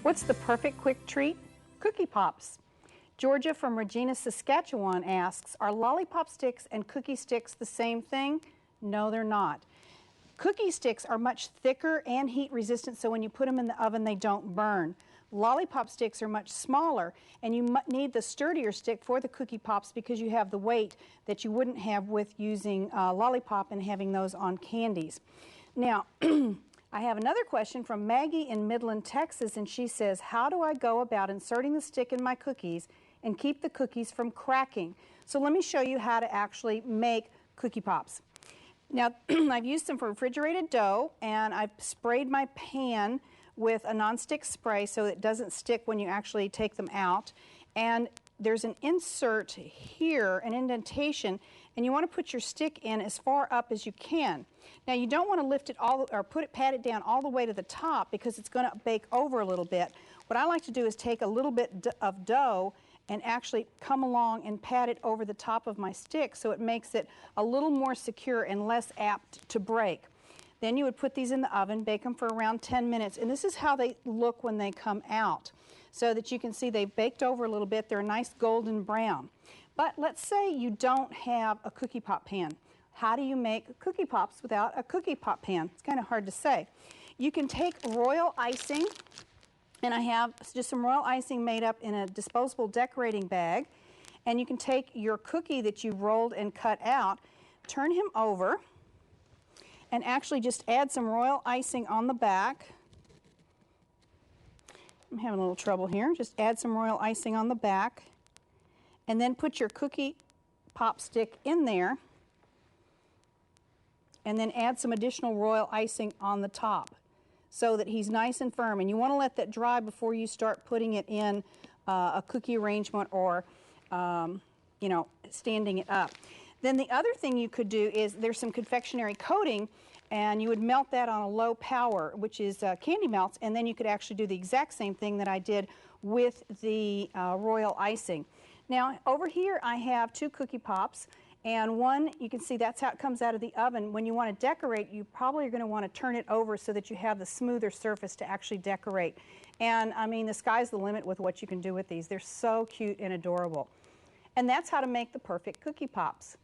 What's the perfect quick treat? Cookie Pops. Georgia from Regina, Saskatchewan asks, are lollipop sticks and cookie sticks the same thing? No, they're not. Cookie sticks are much thicker and heat resistant, so when you put them in the oven, they don't burn. Lollipop sticks are much smaller, and you need the sturdier stick for the cookie pops because you have the weight that you wouldn't have with using lollipop and having those on candies. Now, I have another question from Maggie in Midland, Texas, and she says, how do I go about inserting the stick in my cookies and keep the cookies from cracking? So let me show you how to actually make cookie pops. Now, I've used some refrigerated dough, and I've sprayed my pan with a nonstick spray so it doesn't stick when you actually take them out. And there's an insert here, an indentation, and you want to put your stick in as far up as you can. Now, you don't want to lift it all or pat it down all the way to the top because it's going to bake over a little bit. What I like to do is take a little bit of dough and actually come along and pat it over the top of my stick so it makes it a little more secure and less apt to break. Then you would put these in the oven, bake them for around 10 minutes, and this is how they look when they come out, so that you can see they've baked over a little bit. They're a nice golden brown. But let's say you don't have a cookie pop pan. How do you make cookie pops without a cookie pop pan? It's kind of hard to say. You can take royal icing, and I have just some royal icing made up in a disposable decorating bag, and you can take your cookie that you rolled and cut out, turn him over, and actually just add some royal icing on the back. I'm having a little trouble here. Just add some royal icing on the back, and then put your cookie pop stick in there, and then add some additional royal icing on the top so that he's nice and firm. And you want to let that dry before you start putting it in a cookie arrangement or standing it up. Then the other thing you could do is there's some confectionery coating, and you would melt that on a low power, which is candy melts, and then you could actually do the exact same thing that I did with the royal icing. Now, over here I have two cookie pops, and one, you can see that's how it comes out of the oven. When you want to decorate, you probably are going to want to turn it over so that you have the smoother surface to actually decorate. And I mean, the sky's the limit with what you can do with these. They're so cute and adorable. And that's how to make the perfect cookie pops.